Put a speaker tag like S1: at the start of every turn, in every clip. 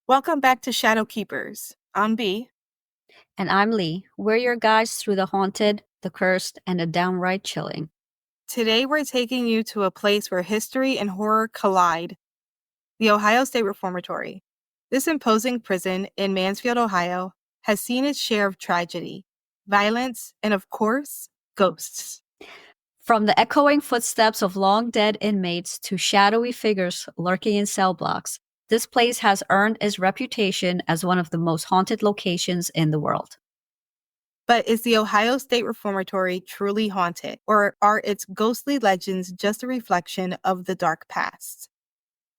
S1: Welcome back to Shadow Keepers. I'm B.
S2: And I'm Lee. We're your guides through the haunted, the cursed, and the downright chilling.
S1: Today we're taking you to a place where history and horror collide, the Ohio State Reformatory. This imposing prison in Mansfield, Ohio, has seen its share of tragedy, violence, and of course, ghosts.
S2: From the echoing footsteps of long dead inmates to shadowy figures lurking in cell blocks, this place has earned its reputation as one of the most haunted locations in the world.
S1: But is the Ohio State Reformatory truly haunted, or are its ghostly legends just a reflection of the dark past?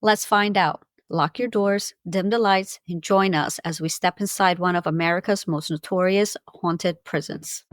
S2: Let's find out. Lock your doors, dim the lights, and join us as we step inside one of America's most notorious haunted prisons.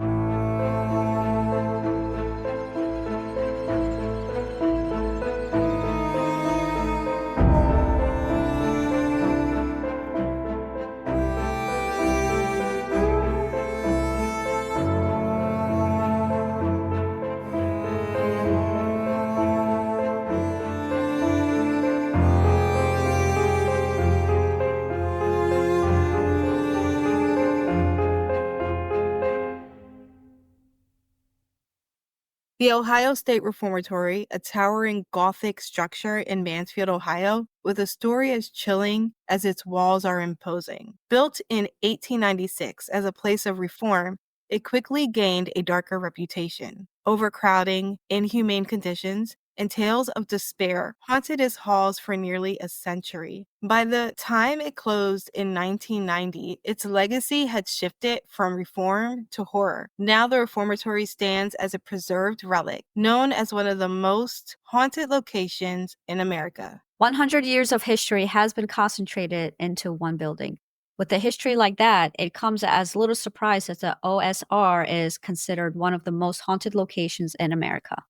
S1: The Ohio State Reformatory, a towering Gothic structure in Mansfield, Ohio, with a story as chilling as its walls are imposing. Built in 1896 as a place of reform, it quickly gained a darker reputation. Overcrowding, inhumane conditions, and tales of despair haunted its halls for nearly a century. By the time it closed in 1990, its legacy had shifted from reform to horror. Now the reformatory stands as a preserved relic, known as one of the most haunted locations in America.
S2: 100 years of history has been concentrated into one building. With a history like that, it comes as little surprise that the OSR is considered one of the most haunted locations in America.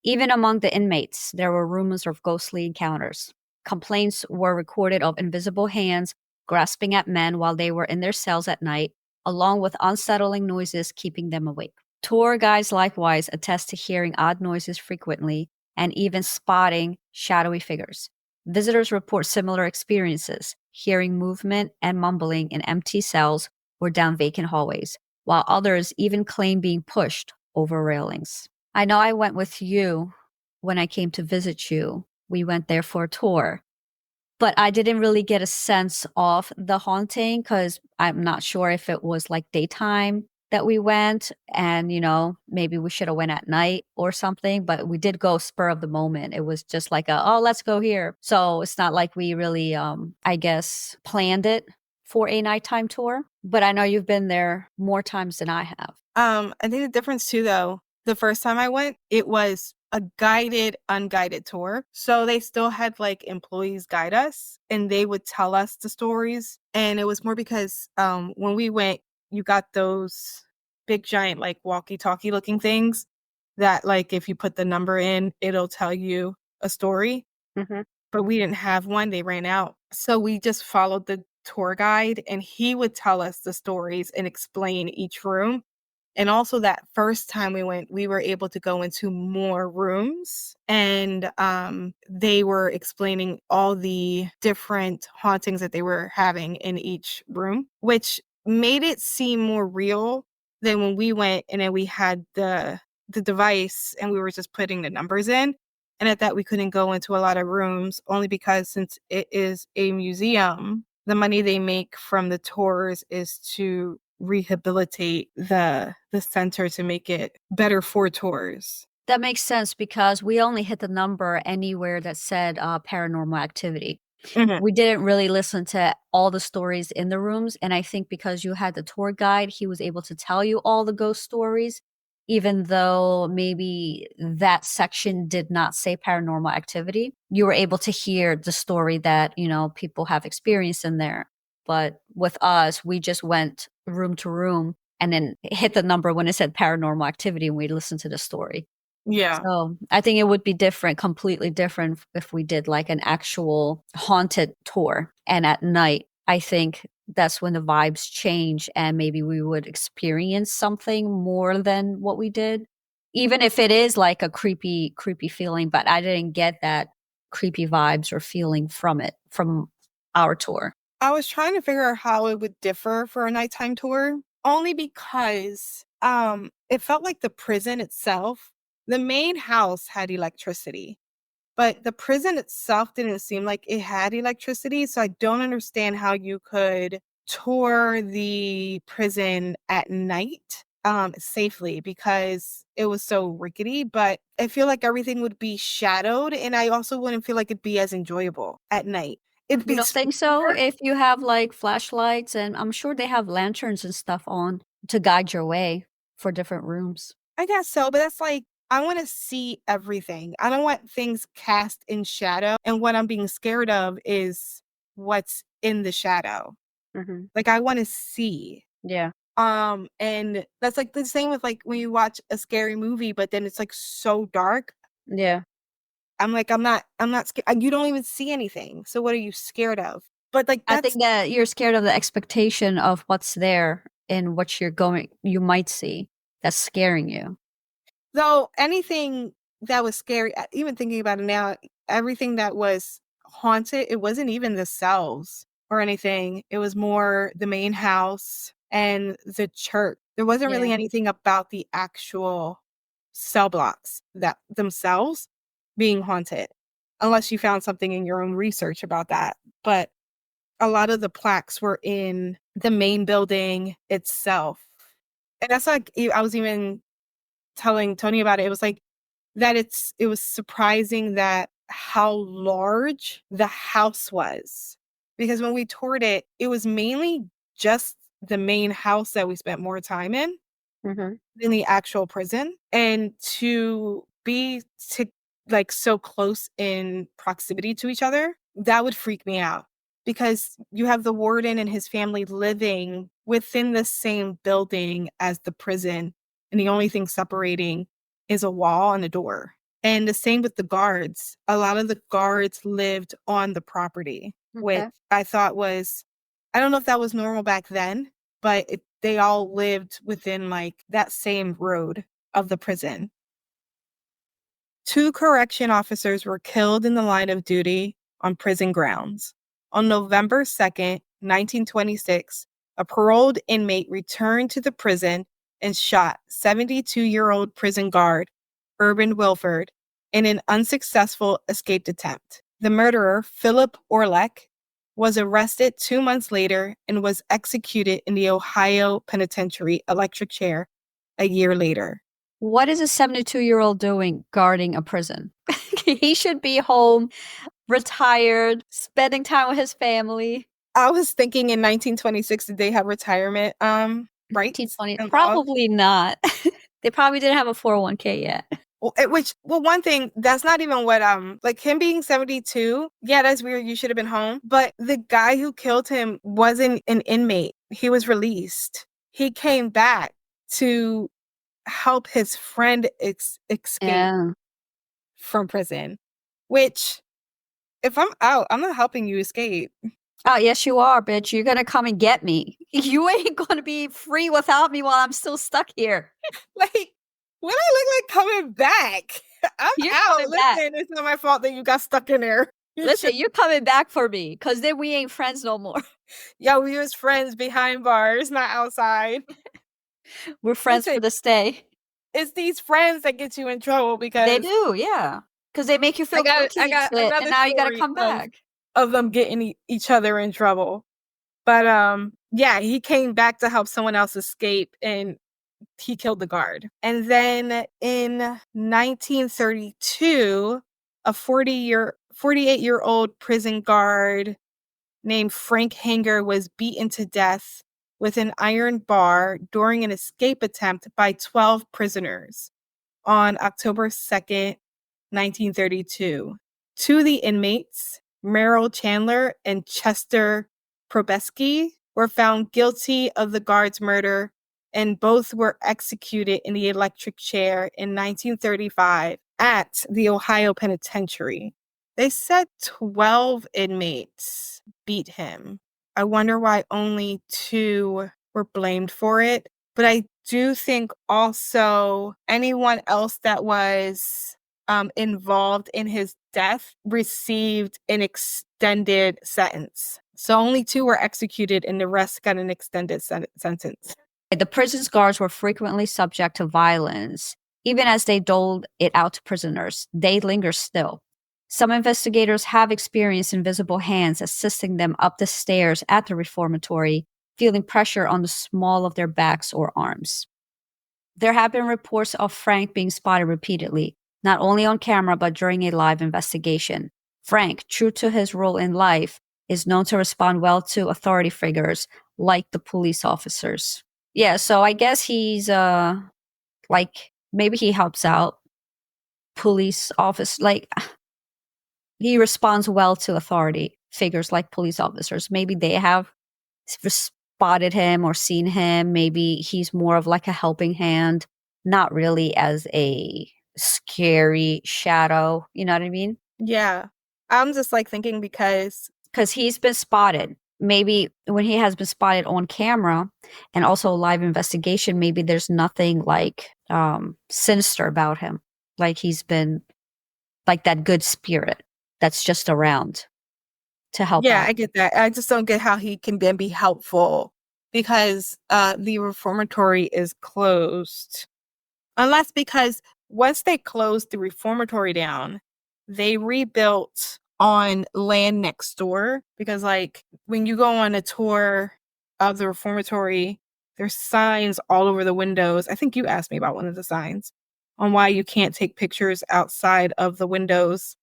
S2: Even among the inmates, there were rumors of ghostly encounters. Complaints were recorded of invisible hands grasping at men while they were in their cells at night, along with unsettling noises keeping them awake. Tour guides likewise attest to hearing odd noises frequently and even spotting shadowy figures. Visitors report similar experiences, hearing movement and mumbling in empty cells or down vacant hallways, while others even claim being pushed over railings. I know I went with you when I came to visit you. We went there for a tour, but I didn't really get a sense of the haunting because I'm not sure if it was like daytime that we went and, maybe we should have went at night or something, but we did go spur of the moment. It was just like oh, let's go here. So it's not like we really, I guess, planned it for a nighttime tour, but I know you've been there more times than I have.
S1: I think the difference too, though, the first time I went, it was a guided, unguided tour. So they still had like employees guide us and they would tell us the stories. And it was more because when we went, you got those big giant like walkie-talkie looking things that like if you put the number in, it'll tell you a story.
S2: Mm-hmm.
S1: But we didn't have one. They ran out. So we just followed the tour guide and he would tell us the stories and explain each room. And also that first time we went, we were able to go into more rooms and they were explaining all the different hauntings that they were having in each room, which made it seem more real than when we went and then we had the device and we were just putting the numbers in. And at that, we couldn't go into a lot of rooms only because since it is a museum, the money they make from the tours is to rehabilitate the center to make it better for tours.
S2: That makes sense because we only hit the number anywhere that said paranormal activity.
S1: Mhm.
S2: We didn't really listen to all the stories in the rooms. And I think because you had the tour guide, he was able to tell you all the ghost stories, even though maybe that section did not say paranormal activity. You were able to hear the story that, people have experienced in there. But with us, we just went room to room and then hit the number when it said paranormal activity and we listened to the story.
S1: Yeah.
S2: So I think it would be different, completely different if we did like an actual haunted tour. And at night, I think that's when the vibes change and maybe we would experience something more than what we did. Even if it is like a creepy feeling, but I didn't get that creepy vibes or feeling from it, from our tour.
S1: I was trying to figure out how it would differ for a nighttime tour, only because it felt like the prison itself, the main house had electricity, but the prison itself didn't seem like it had electricity, so I don't understand how you could tour the prison at night safely because it was so rickety, but I feel like everything would be shadowed and I also wouldn't feel like it'd be as enjoyable at night. It'd
S2: You
S1: be
S2: don't think so?
S1: spookier.
S2: If you have like flashlights, and I'm sure they have lanterns and stuff on to guide your way for different rooms.
S1: I guess so, but that's like I want to see everything. I don't want things cast in shadow, and what I'm being scared of is what's in the shadow.
S2: Hmm.
S1: Like I want to see.
S2: Yeah.
S1: And that's like the same with like when you watch a scary movie, but then it's like so dark.
S2: Yeah.
S1: I'm like, I'm not scared. You don't even see anything. So what are you scared of? But like
S2: I think
S1: that's
S2: that you're scared of the expectation of what's there and what you might see. That's scaring you.
S1: though anything that was scary, even thinking about it now, everything that was haunted, it wasn't even the cells or anything. It was more the main house and the church. There wasn't
S2: Yeah.
S1: really anything about the actual cell blocks that themselves being haunted, unless you found something in your own research about that. But a lot of the plaques were in the main building itself. And that's like, I was even telling Tony about it. It was like that it was surprising that how large the house was. Because when we toured it, it was mainly just the main house that we spent more time in
S2: Hmm.
S1: than the actual prison. And to be to like so close in proximity to each other, that would freak me out. Because you have the warden and his family living within the same building as the prison, and the only thing separating is a wall and a door. And the same with the guards. A lot of the guards lived on the property, which
S2: Okay.
S1: I thought was, I don't know if that was normal back then, but they all lived within like that same road of the prison. Two correction officers were killed in the line of duty on prison grounds. On November 2nd, 1926, a paroled inmate returned to the prison and shot 72-year-old prison guard Urban Wilford in an unsuccessful escape attempt. The murderer, Philip Orlek, was arrested 2 months later and was executed in the Ohio Penitentiary electric chair a year later.
S2: What is a 72-year-old doing guarding a prison? He should be home, retired, spending time with his family.
S1: I was thinking in 1926, did they have retirement rights
S2: 1920.
S1: and laws?
S2: Probably not. They probably didn't have a 401k yet.
S1: Well, one thing that's not even what like him being 72. Yeah, that's weird. You should have been home. But the guy who killed him wasn't an inmate. He was released. He came back to help his friend escape
S2: Yeah.
S1: from prison. Which, if I'm out, I'm not helping you escape.
S2: Oh, yes, you are, bitch. You're gonna come and get me. You ain't gonna be free without me while I'm still stuck here.
S1: Like, what I look like coming back? I'm
S2: You're
S1: out.
S2: coming back.
S1: Listen, it's not my fault that you got stuck in there. You
S2: Listen,
S1: should,
S2: you're coming back for me, because then we ain't friends no more.
S1: yo, we was friends behind bars, not outside.
S2: We're friends for
S1: Listen,
S2: the stay.
S1: it's these friends that get you in trouble
S2: They
S1: because
S2: do, yeah. Because they make you
S1: I
S2: feel
S1: got
S2: guilty
S1: I
S2: and
S1: got
S2: shit, and
S1: another
S2: now you gotta
S1: story
S2: come back.
S1: of them getting each other in trouble. But yeah, he came back to help someone else escape and he killed the guard. And then in 1932, a 48-year-old prison guard named Frank Hanger was beaten to death with an iron bar during an escape attempt by 12 prisoners on October 2nd, 1932. Two of the inmates, Merrill Chandler and Chester Probeski, were found guilty of the guard's murder, and both were executed in the electric chair in 1935 at the Ohio Penitentiary. They said 12 inmates beat him. I wonder why only two were blamed for it. But I do think also anyone else that was involved in his death received an extended sentence So only 2 were executed and the rest got an extended sentence.
S2: The prison's guards were frequently subject to violence. Even as they doled it out to prisoners, they linger still. Some investigators have experienced invisible hands assisting them up the stairs at the reformatory, feeling pressure on the small of their backs or arms. There have been reports of Frank being spotted repeatedly, not only on camera but during a live investigation. Frank, true to his role in life, is known to respond well to authority figures like the police officers. Yeah, so I guess he's like maybe he helps out police office like he responds well to authority figures like police officers. Maybe they have spotted him or seen him. Maybe he's more of like a helping hand, not really as a scary shadow. You know what I mean?
S1: Yeah. I'm just like thinking
S2: Because he's been spotted. Maybe when he has been spotted on camera and also live investigation, maybe there's nothing like sinister about him. Like he's been like that good spirit that's just around to help
S1: yeah,
S2: out.
S1: I get that. I just don't get how he can then be helpful because the reformatory is closed. Unless because once they closed the reformatory down, they rebuilt on land next door because like when you go on a tour of the reformatory, there's signs all over the windows. I think you asked me about one of the signs on why you can't take pictures outside of the windows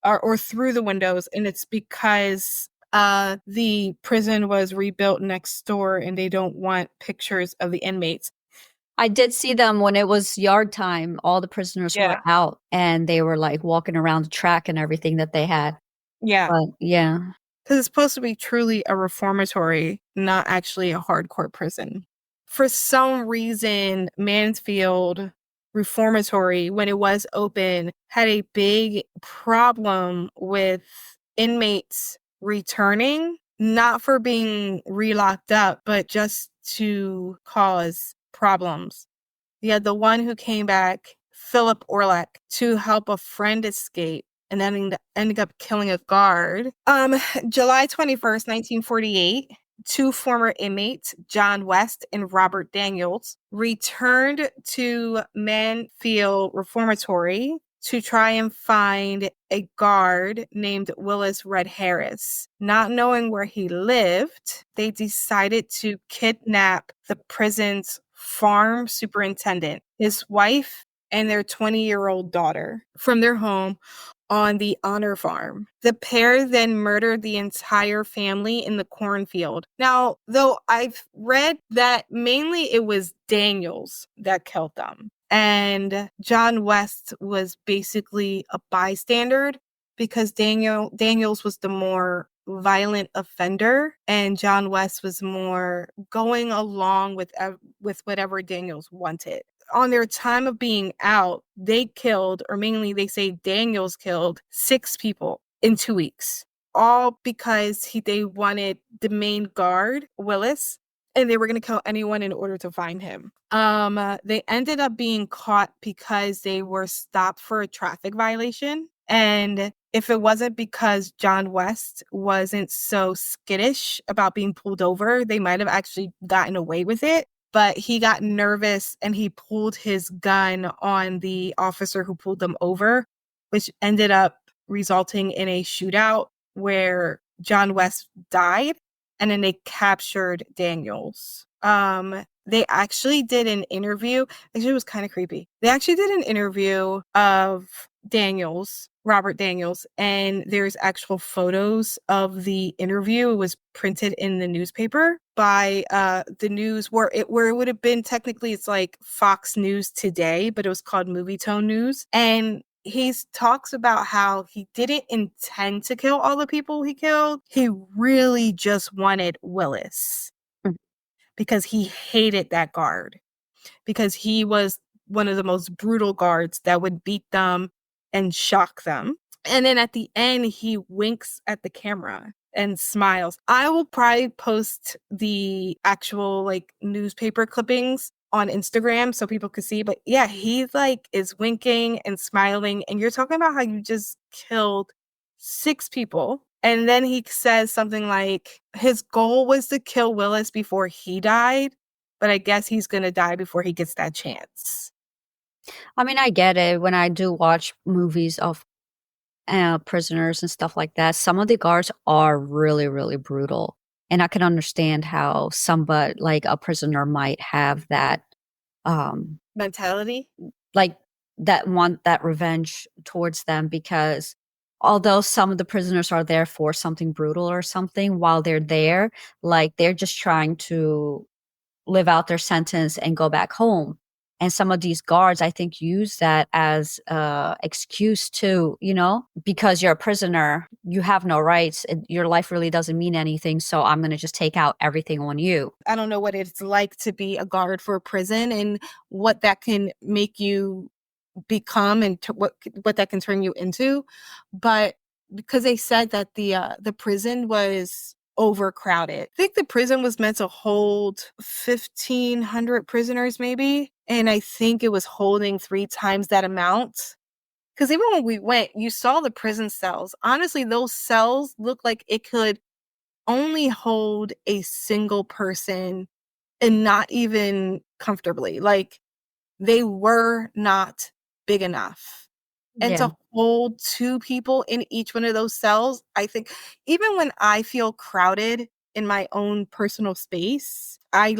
S1: or through the windows, and it's because the prison was rebuilt next door and they don't want pictures of the inmates.
S2: I did see them when it was yard time. All the prisoners were
S1: Yeah.
S2: out and they were like walking around the track and everything that they had.
S1: Yeah.
S2: But yeah,
S1: Because it's supposed to be truly a reformatory, not actually a hardcore prison. For some reason, Mansfield Reformatory, when it was open, had a big problem with inmates returning, not for being relocked up, but just to cause problems. You had the one who came back, Philip Orlack, to help a friend escape and then ended up killing a guard. July 21st, 1948, 2 former inmates, John West and Robert Daniels, returned to Mansfield Reformatory to try and find a guard named Willis Red Harris. Not knowing where he lived, they decided to kidnap the prison's farm superintendent, his wife, and their 20-year-old daughter from their home on the Honor Farm. The pair then murdered the entire family in the cornfield. Now, though I've read that mainly it was Daniels that killed them, and John West was basically a bystander because Daniels was the more violent offender and John West was more going along with whatever Daniels wanted. On their time of being out, they killed, or mainly they say Daniels killed 6 people in 2 weeks, all because they wanted the main guard, Willis, and they were going to kill anyone in order to find him. They ended up being caught because they were stopped for a traffic violation. And if it wasn't because John West wasn't so skittish about being pulled over, they might have actually gotten away with it. But he got nervous and he pulled his gun on the officer who pulled them over, which ended up resulting in a shootout where John West died and then they captured Daniels. They actually did an interview. Actually, it was kind of creepy. They actually did an interview of Daniels, Robert Daniels, and there's actual photos of the interview. It was printed in the newspaper by the news where it would have been technically it's like Fox News Today, but it was called Movie Tone News. And he talks about how he didn't intend to kill all the people he killed. He really just wanted Willis
S2: Mm.
S1: because he hated that guard because he was one of the most brutal guards that would beat them and shock them. And then at the end, he winks at the camera and smiles. I will probably post the actual like newspaper clippings on Instagram so people could see. But yeah, he like is winking and smiling. And you're talking about how you just killed 6 people And then he says something like his goal was to kill Willis before he died, but I guess he's going to die before he gets that chance.
S2: I mean, I get it when I do watch movies of prisoners and stuff like that. Some of the guards are really, really brutal. And I can understand how somebody like a prisoner might have that, um,
S1: Mentality?
S2: like that want that revenge towards them because although some of the prisoners are there for something brutal or something, while they're there, like they're just trying to live out their sentence and go back home. And some of these guards, I think, use that as a excuse to, because you're a prisoner, you have no rights. Your life really doesn't mean anything. So I'm going to just take out everything on you.
S1: I don't know what it's like to be a guard for a prison and what that can make you become and what that can turn you into, but because they said that the prison was overcrowded. I think the prison was meant to hold 1,500 prisoners maybe, and I think it was holding 3 times that amount. Because even when we went, you saw the prison cells. Honestly, those cells look like it could only hold a single person, and not even comfortably. Like, they were not big enough. And
S2: Yeah.
S1: to hold 2 people in each one of those cells, I think even when I feel crowded in my own personal space, I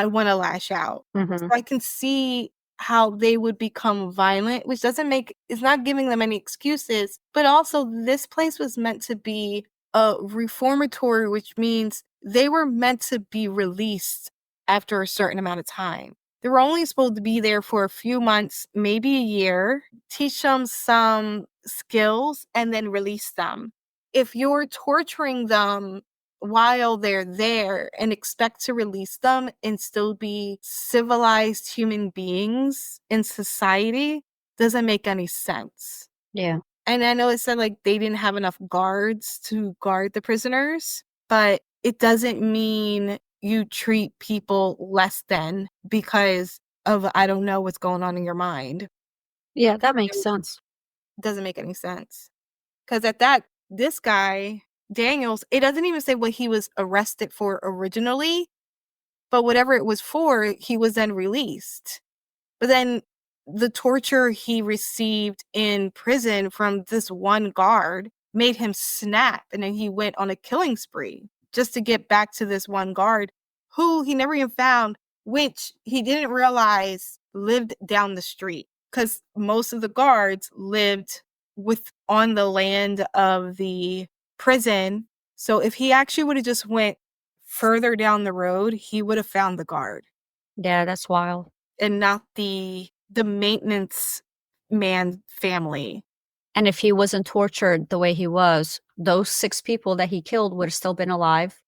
S1: wanna lash out. So
S2: Hmm.
S1: I can see how they would become violent, which doesn't make it's not giving them any excuses, but also this place was meant to be a reformatory, which means they were meant to be released after a certain amount of time. They were only supposed to be there for a few months, maybe a year, teach them some skills, and then release them. If you're torturing them while they're there and expect to release them and still be civilized human beings in society, doesn't make any sense.
S2: Yeah.
S1: And I know it said like they didn't have enough guards to guard the prisoners, but it doesn't mean you treat people less than because of I don't know what's going on in your mind.
S2: Yeah, that makes
S1: It
S2: sense.
S1: doesn't make any sense. Because at that, this guy, Daniels, it doesn't even say what he was arrested for originally, but whatever it was for, he was then released. But then the torture he received in prison from this one guard made him snap, and then he went on a killing spree just to get back to this one guard who he never even found, which he didn't realize lived down the street because most of the guards lived with on the land of the prison. So if he actually would have just went further down the road, he would have found the guard
S2: Yeah, that's wild.
S1: and not the maintenance man family.
S2: And if he wasn't tortured the way he was, those 6 people that he killed would have still been alive.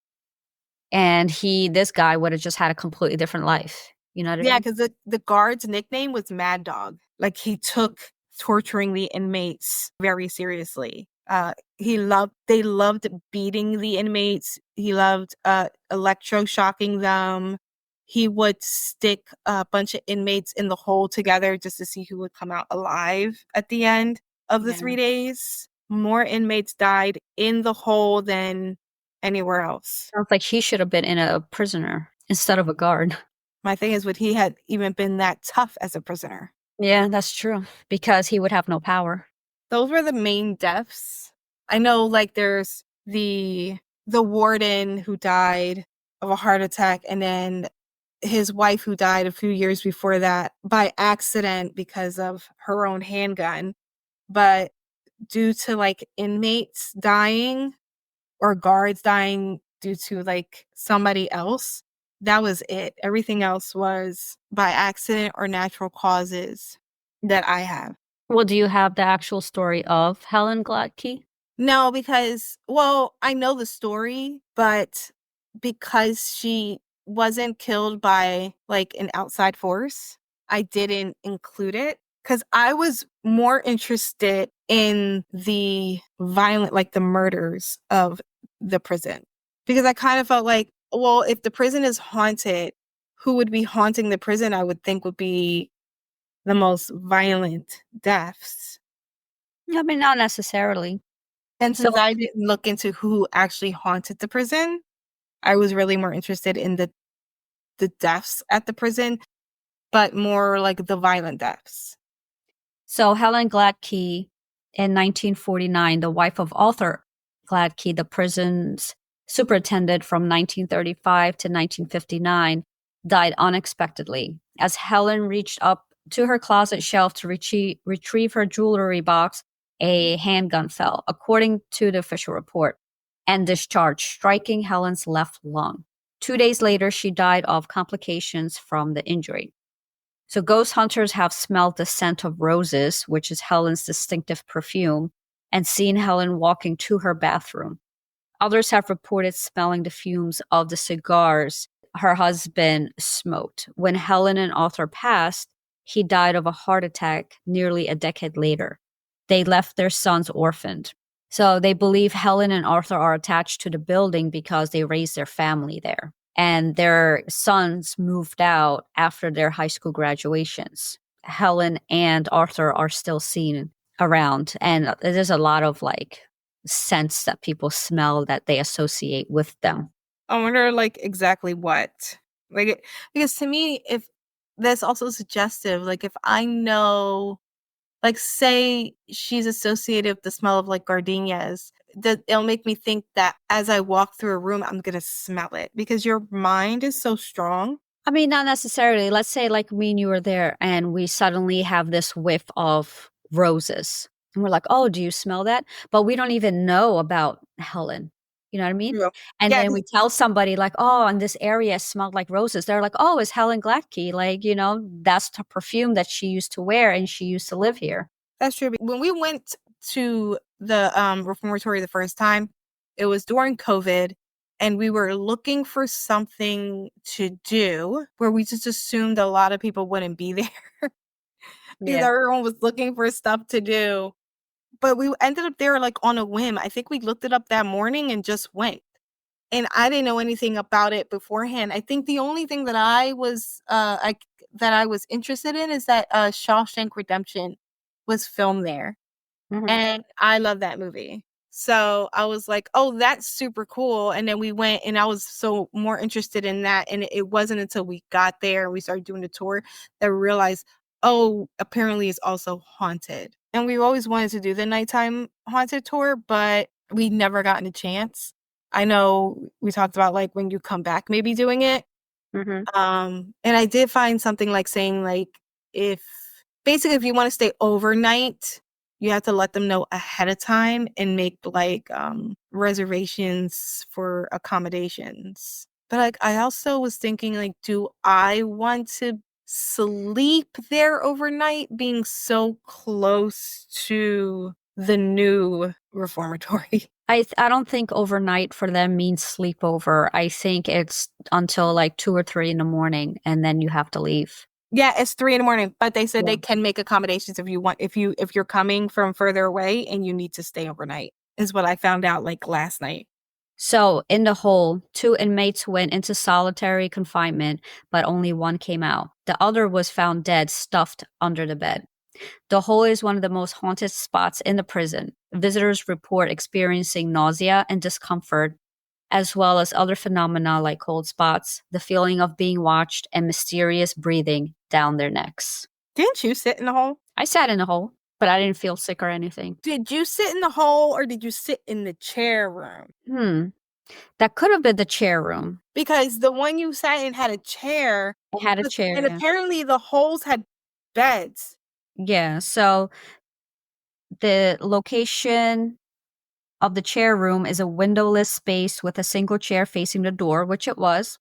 S2: And this guy would have just had a completely different life. You know what I
S1: Yeah,
S2: mean?
S1: because the guard's nickname was Mad Dog. Like he took torturing the inmates very seriously. They loved beating the inmates. He loved electroshocking them. He would stick a bunch of inmates in the hole together just to see who would come out alive at the end of the
S2: Yeah.
S1: 3 days. More inmates died in the hole than anywhere else.
S2: Sounds like he should have been in a prisoner instead of a guard.
S1: My thing is, would he had even been that tough as a prisoner?
S2: Yeah, that's true. Because he would have no power.
S1: Those were the main deaths. I know, like, there's the warden who died of a heart attack, and then his wife who died a few years before that by accident because of her own handgun. But due to like inmates dying or guards dying due to like somebody else, that was it. Everything else was by accident or natural causes that I have.
S2: Well, do you have the actual story of Helen Gladkey?
S1: No, because well, I know the story, but because she wasn't killed by like an outside force, I didn't include it because I was more interested in the violent, like the murders of the prison. Because I kind of felt like, well, if the prison is haunted, who would be haunting the prison? I would think would be the most violent deaths.
S2: I mean, not necessarily.
S1: And
S2: So
S1: since I didn't look into who actually haunted the prison, I was really more interested in the deaths at the prison, but more like the violent deaths.
S2: So Helen Gladkey in 1949, the wife of Arthur Gladkey, the prison's superintendent from 1935 to 1959, died unexpectedly. As Helen reached up to her closet shelf to retrieve her jewelry box, a handgun fell, according to the official report, and discharged, striking Helen's left lung. 2 days later, she died of complications from the injury. So ghost hunters have smelled the scent of roses, which is Helen's distinctive perfume, and seen Helen walking to her bathroom. Others have reported smelling the fumes of the cigars her husband smoked. When Helen and Arthur passed, he died of a heart attack nearly a decade later. They left their sons orphaned. So they believe Helen and Arthur are attached to the building because they raised their family there. And their sons moved out after their high school graduations. Helen and Arthur are still seen around. And there's a lot of like scents that people smell that they associate with them.
S1: I wonder like exactly what. Because to me, if that's also suggestive, like if I know, like say she's associated with the smell of like gardenias, that it'll make me think that as I walk through a room, I'm gonna smell it because your mind is so strong.
S2: I mean, not necessarily. Let's say, like, me and you were there, and we suddenly have this whiff of roses. And we're like, oh, do you smell that? But we don't even know about Helen. You know what I mean?
S1: Yeah.
S2: And
S1: Yeah,
S2: then we tell somebody, like, oh, and this area smelled like roses. They're like, oh, it's Helen Gladkey. Like, that's the perfume that she used to wear and she used to live here.
S1: that's true. When we went to the reformatory the first time, it was during COVID, and we were looking for something to do where we just assumed a lot of people wouldn't be there because
S2: Yeah.
S1: everyone was looking for stuff to do. But we ended up there like on a whim. I think we looked it up that morning and just went. And I didn't know anything about it beforehand. I think the only thing that I was interested in is that Shawshank Redemption was filmed there.
S2: Hmm.
S1: And I love that movie. So I was like, "Oh, that's super cool." And then we went and I was so more interested in that, and it wasn't until we got there and we started doing the tour that we realized, "Oh, apparently it's also haunted." And we always wanted to do the nighttime haunted tour, but we never gotten a chance. I know we talked about like when you come back maybe doing it,
S2: Hmm.
S1: and I did find something like saying like if basically if you want to stay overnight, you have to let them know ahead of time and make like reservations for accommodations. But like I also was thinking like do I want to sleep there overnight being so close to the new reformatory?
S2: I don't think overnight for them means sleepover. I think it's until like 2 or 3 in the morning, and then you have to leave.
S1: Yeah, it's 3 in the morning, but they said
S2: Yeah.
S1: they can make accommodations if you want if you're coming from further away and you need to stay overnight, is what I found out, like, last night.
S2: So, in the whole, 2 inmates went into solitary confinement, but only one came out. The other was found dead, stuffed under the bed. The hole is one of the most haunted spots in the prison. Visitors report experiencing nausea and discomfort, as well as other phenomena like cold spots, the feeling of being watched, and mysterious breathing down their necks.
S1: Didn't you sit in the hole?
S2: I sat in the hole, but I didn't feel sick or anything.
S1: Did you sit in the hole or did you sit in the chair room?
S2: Hmm. That could have been the chair room.
S1: Because the one you sat in had a chair,
S2: It had a chair,
S1: and
S2: yeah.
S1: apparently the holes had beds.
S2: Yeah, so the location of the chair room is a windowless space with a single chair facing the door, which it was.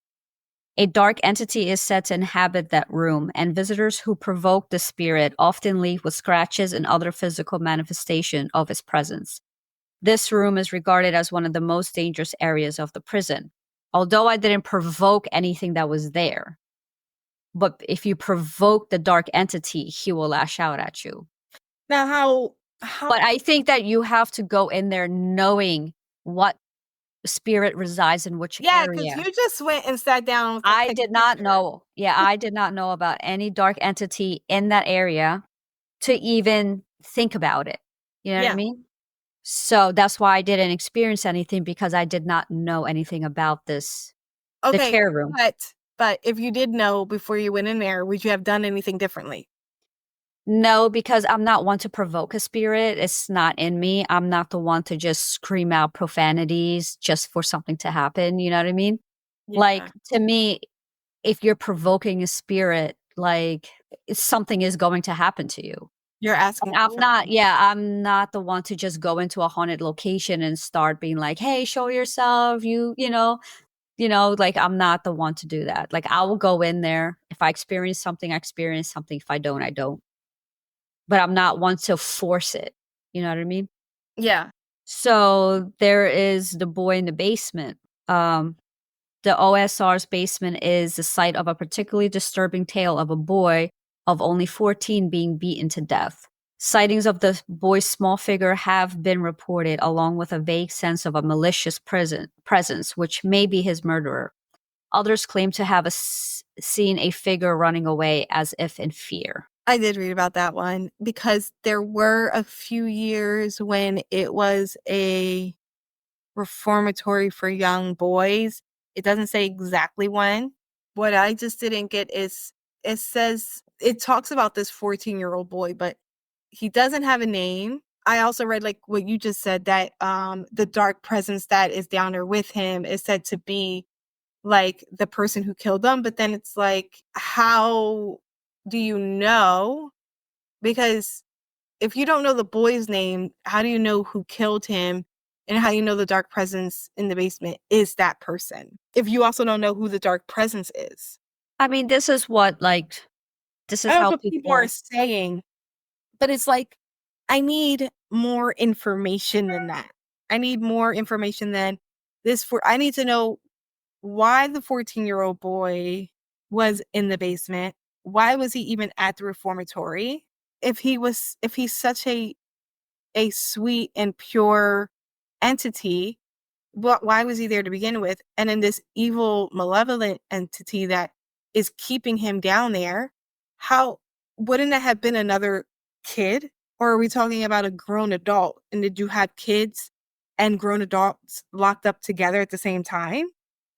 S2: A dark entity is said to inhabit that room, and visitors who provoke the spirit often leave with scratches and other physical manifestation of its presence. This room is regarded as one of the most dangerous areas of the prison. Although I didn't provoke anything that was there, but if you provoke the dark entity, he will lash out at you.
S1: Now how
S2: But I think that you have to go in there knowing what spirit resides in which
S1: Yeah, because
S2: area.
S1: you just went and sat down and was like,
S2: I
S1: "Take a
S2: did not
S1: picture."
S2: know. Yeah, I did not know about any dark entity in that area to even think about it. You know what I
S1: Yeah.
S2: mean? So that's why I didn't experience anything because I did not know anything about this, the
S1: Okay,
S2: chair room.
S1: but if you did know before you went in there, would you have done anything differently?
S2: No, because I'm not one to provoke a spirit. It's not in me. I'm not the one to just scream out profanities just for something to happen. You know what I mean? Like,
S1: Yeah.
S2: to me, if you're provoking a spirit, like, something is going to happen to you.
S1: You're
S2: And
S1: asking for
S2: I'm not,
S1: something.
S2: yeah, I'm not the one to just go into a haunted location and start being like, "Hey, show yourself." Like, I'm not the one to do that. Like, I will go in there. If I experience something, I experience something. If I don't, I don't. But I'm not one to force it. You know what I mean?
S1: Yeah.
S2: So there is the boy in the basement. Um, the OSR's basement is the site of a particularly disturbing tale of a boy of only 14 being beaten to death. Sightings of the boy's small figure have been reported, along with a vague sense of a malicious presence, which may be his murderer. Others claim to have seen a figure running away as if in fear.
S1: I did read about that one because there were a few years when it was a reformatory for young boys. It doesn't say exactly when. What I just didn't get is it says it talks about this 14-year-old boy, but he doesn't have a name. I also read like what you just said that the dark presence that is down there with him is said to be like the person who killed them, but then it's like how do you know? Because if you don't know the boy's name, how do you know who killed him? And how do you know the dark presence in the basement is that person? If you also don't know who the dark presence is.
S2: I mean, this is what, like, this
S1: I
S2: is
S1: know
S2: how
S1: what people are
S2: people.
S1: saying, but it's like, I need more information than that. I need more information than this for I need to know why the 14-year-old boy was in the basement. Why was he even at the reformatory? If he's such a sweet and pure entity, why was he there to begin with? And then this evil, malevolent entity that is keeping him down there, how wouldn't it have been another kid? Or are we talking about a grown adult? And did you have kids and grown adults locked up together at the same time?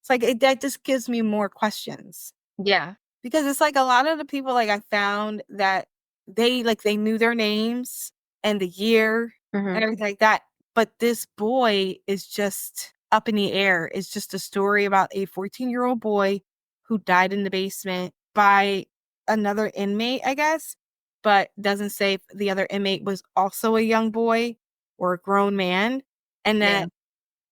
S1: It's like that just gives me more questions.
S2: Yeah.
S1: Because it's like a lot of the people like I found that they knew their names and the year and
S2: Hmm.
S1: everything like that. But this boy is just up in the air. It's just a story about a 14-year-old boy who died in the basement by another inmate, I guess, but doesn't say if the other inmate was also a young boy or a grown man. And
S2: Yeah.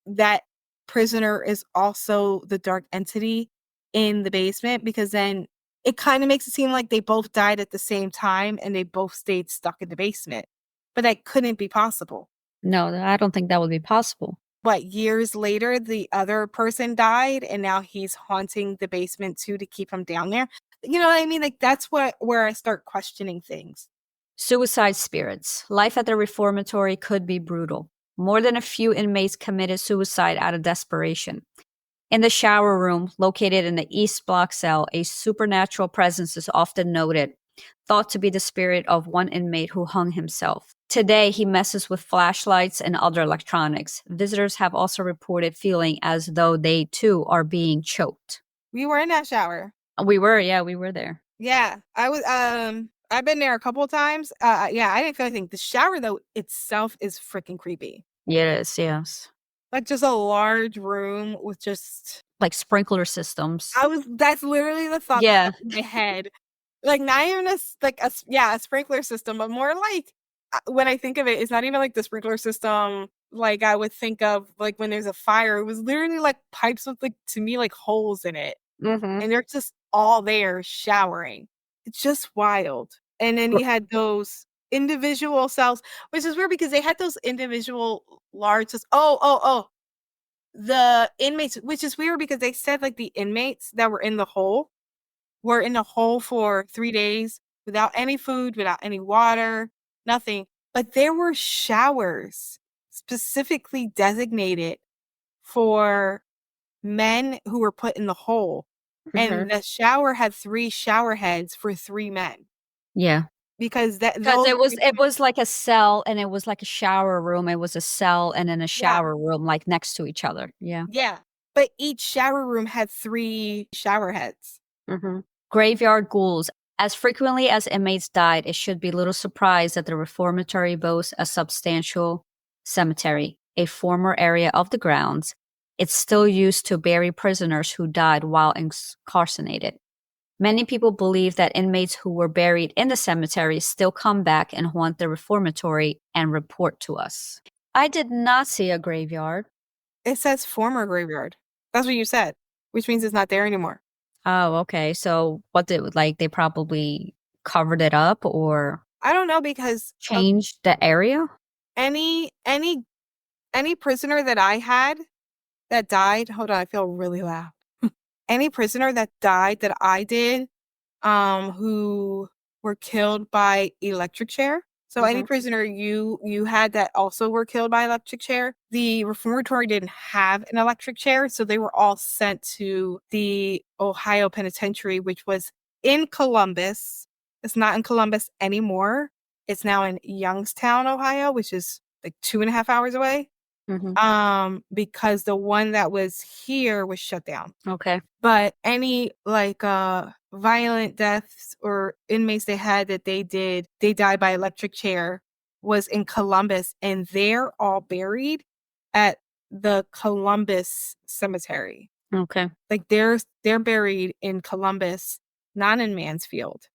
S1: that prisoner is also the dark entity in the basement because then it kind of makes it seem like they both died at the same time and they both stayed stuck in the basement. But that couldn't be possible.
S2: No, I don't think that would be possible.
S1: But years later, the other person died and now he's haunting the basement too to keep him down there. You know what I mean? Like that's where I start questioning things.
S2: Suicide spirits. Life at the reformatory could be brutal. More than a few inmates committed suicide out of desperation. In the shower room, located in the East Block cell, a supernatural presence is often noted, thought to be the spirit of one inmate who hung himself. Today, he messes with flashlights and other electronics. Visitors have also reported feeling as though they too are being choked.
S1: We were in that shower.
S2: Yeah, we were there.
S1: Yeah, I was I've been there a couple of times. Yeah, I didn't feel anything. The shower though itself is freaking creepy.
S2: Yes, yes.
S1: Like just a large room with just
S2: Like sprinkler systems.
S1: I was that's literally the thought that
S2: Yeah.
S1: popped in my head. Like not even like yeah, a sprinkler system, but more like when I think of it, it's not even like the sprinkler system like I would think of like when there's a fire. It was literally like pipes with like to me like holes in it.
S2: Hmm.
S1: And they're just all there showering. It's just wild. And then you had those individual cells, which is weird because they had those individual large oh, the inmates, which is weird because they said like the inmates that were in the hole for 3 days without any food, without any water, nothing. But there were showers specifically designated for men who were put in the hole,
S2: Hmm.
S1: and the shower had 3 shower heads for 3 men.
S2: Yeah.
S1: because that
S2: Because
S1: those
S2: it was like a cell and it was like a shower room. It was a cell and then a
S1: yeah,
S2: shower room like next to each other. Yeah.
S1: yeah. But each shower room had 3 shower heads.
S2: Hmm. Graveyard ghouls. As frequently as inmates died, it should be little surprise that the reformatory boasts a substantial cemetery, a former area of the grounds. It's still used to bury prisoners who died while incarcerated. Many people believe that inmates who were buried in the cemetery still come back and haunt the reformatory and report to us. I did not see a graveyard.
S1: It says former graveyard. That's what you said, which means it's not there anymore.
S2: Oh, okay. So what did like they probably covered it up or
S1: I don't know because
S2: changed the area?
S1: any any any prisoner that I had that died, hold on, I feel really loud. Any prisoner that died that I did, who were killed by electric chair. So any
S2: Hmm.
S1: prisoner you had that also were killed by electric chair, the reformatory didn't have an electric chair, so they were all sent to the Ohio Penitentiary, which was in Columbus. It's not in Columbus anymore. It's now in Youngstown, Ohio, which is like 2.5 hours away.
S2: Hmm.
S1: Because the one that was here was shut down.
S2: Okay.
S1: But any like violent deaths or inmates they had that they died by electric chair was in Columbus, and they're all buried at the Columbus cemetery.
S2: Okay.
S1: Like they're buried in Columbus, not in Mansfield.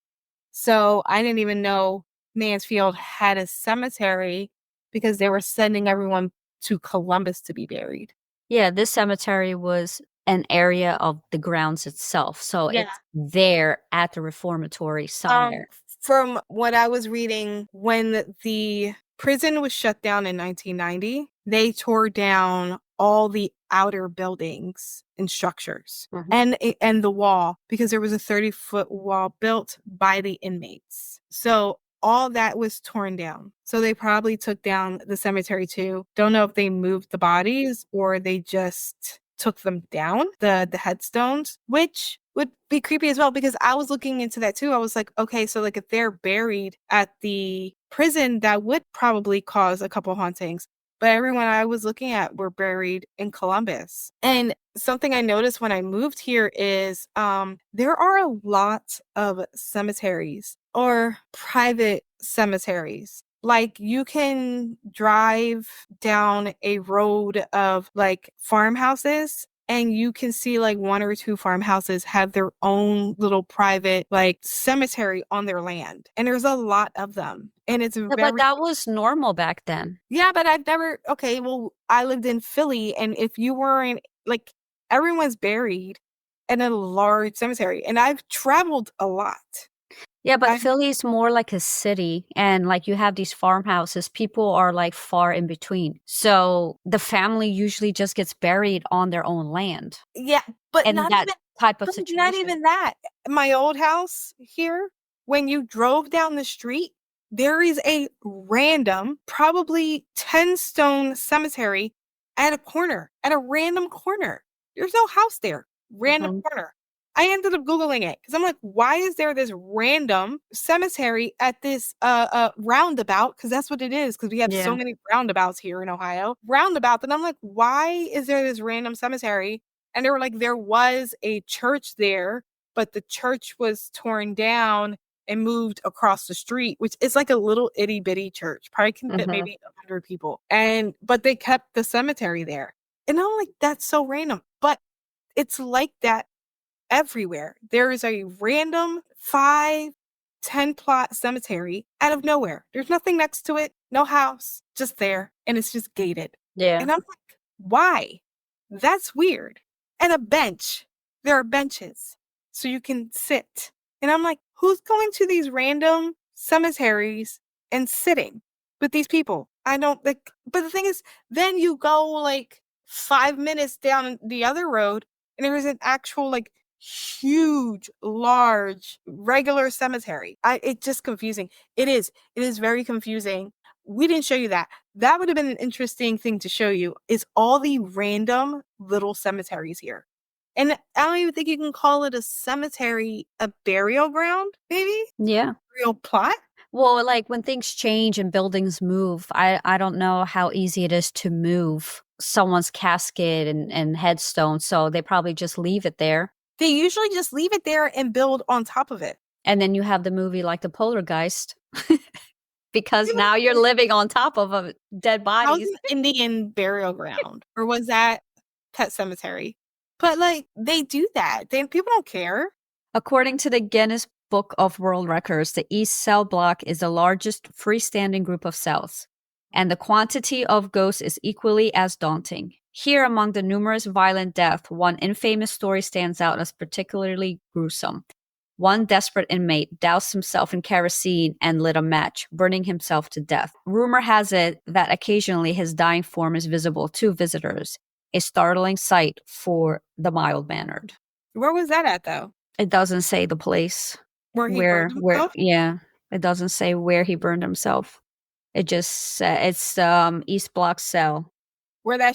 S1: So I didn't even know Mansfield had a cemetery because they were sending everyone to Columbus to be buried.
S2: Yeah, this cemetery was an area of the grounds itself. So
S1: Yeah.
S2: it's there at the reformatory
S1: Um,
S2: somewhere.
S1: from what I was reading, when the prison was shut down in 1990, they tore down all the outer buildings and structures
S2: Mhm.
S1: and the wall because there was a 30-foot wall built by the inmates. So all that was torn down. So they probably took down the cemetery too. Don't know if they moved the bodies or they just took them down, the headstones, which would be creepy as well because I was looking into that too. I was like, okay, so like if they're buried at the prison, that would probably cause a couple hauntings. But everyone I was looking at were buried in Columbus. And something I noticed when I moved here is there are a lot of cemeteries or private cemeteries. Like you can drive down a road of like farmhouses and you can see like 1 or 2 farmhouses have their own little private like cemetery on their land. And there's a lot of them. And it's
S2: Yeah, but
S1: very
S2: that was normal back then.
S1: yeah, but I've never okay, well, I lived in Philly and if you weren't like everyone's buried in a large cemetery and I've traveled a lot.
S2: Yeah, but
S1: I
S2: Philly's more like a city and like you have these farmhouses, people are like far in between. So the family usually just gets buried on their own land.
S1: yeah, but
S2: And
S1: not
S2: that
S1: even
S2: type of
S1: but not
S2: situation.
S1: even that. My old house here, when you drove down the street, there is a random, probably 10 stone cemetery at a random corner. There's no house there, random
S2: Mhm.
S1: corner. I ended up Googling it because I'm like, why is there this random cemetery at this roundabout? Because that's what it is, because we have so
S2: Yeah.
S1: many roundabouts here in Ohio. Roundabout. And I'm like, why is there this random cemetery? And they were like, there was a church there, but the church was torn down and moved across the street, which is like a little itty bitty church, probably can fit
S2: Mhm.
S1: maybe 100 people. And but they kept the cemetery there. And I'm like, that's so random. But it's like that everywhere. There is a random 5, 10 plot cemetery out of nowhere. There's nothing next to it, no house, just there, and it's just gated.
S2: Yeah.
S1: And I'm like, why? That's weird. And a bench. There are benches so you can sit. And I'm like, who's going to these random cemeteries and sitting with these people? I don't like, but the thing is, then you go like 5 minutes down the other road and there is an actual like huge, large, regular cemetery. It's just confusing. It is very confusing. We didn't show you that. That would have been an interesting thing to show you is all the random little cemeteries here. And I don't even think you can call it a cemetery, a burial ground, maybe?
S2: Yeah.
S1: Real plot?
S2: Well, like when things change and buildings move, I don't know how easy it is to move someone's casket and headstone, so they probably just leave it there.
S1: They usually just leave it there and build on top of it.
S2: And then you have the movie like The Poltergeist because
S1: People
S2: now you're
S1: say,
S2: living on top of a dead
S1: how's
S2: bodies.
S1: an Indian burial ground? Or was that Pet Cemetery? But like they do that. People don't care.
S2: According to the Guinness Book of World Records, the East Cell Block is the largest freestanding group of cells, and the quantity of ghosts is equally as daunting. Here, among the numerous violent deaths, one infamous story stands out as particularly gruesome. One desperate inmate doused himself in kerosene and lit a match, burning himself to death. Rumor has it that occasionally his dying form is visible to visitors, a startling sight for the mild-mannered.
S1: Where was that at though?
S2: It doesn't say the place
S1: Where he burned himself?
S2: yeah, it doesn't say where he burned himself. It just it's East Block cell,
S1: Where the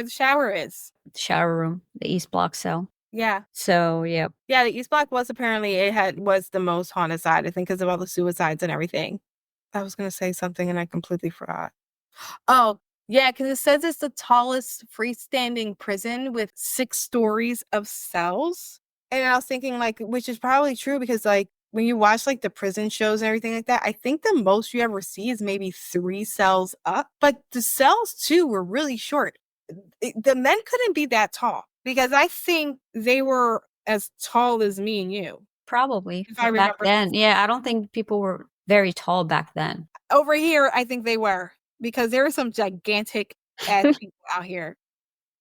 S1: shower is.
S2: shower room, the East Block cell.
S1: Yeah.
S2: So, yeah.
S1: Yeah, the East Block was apparently was the most haunted side, I think, because of all the suicides and everything. I was gonna say something and I completely forgot. Oh, yeah, because it says it's the tallest freestanding prison with 6 stories of cells. And I was thinking, like, which is probably true because, like, when you watch like the prison shows and everything like that, I think the most you ever see is maybe 3 cells up. But the cells too were really short. The men couldn't be that tall because I think they were as tall as me and you,
S2: Probably
S1: if I
S2: back
S1: remember.
S2: then. Yeah, I don't think people were very tall back then.
S1: Over here, I think they were because there are some gigantic ass people out here.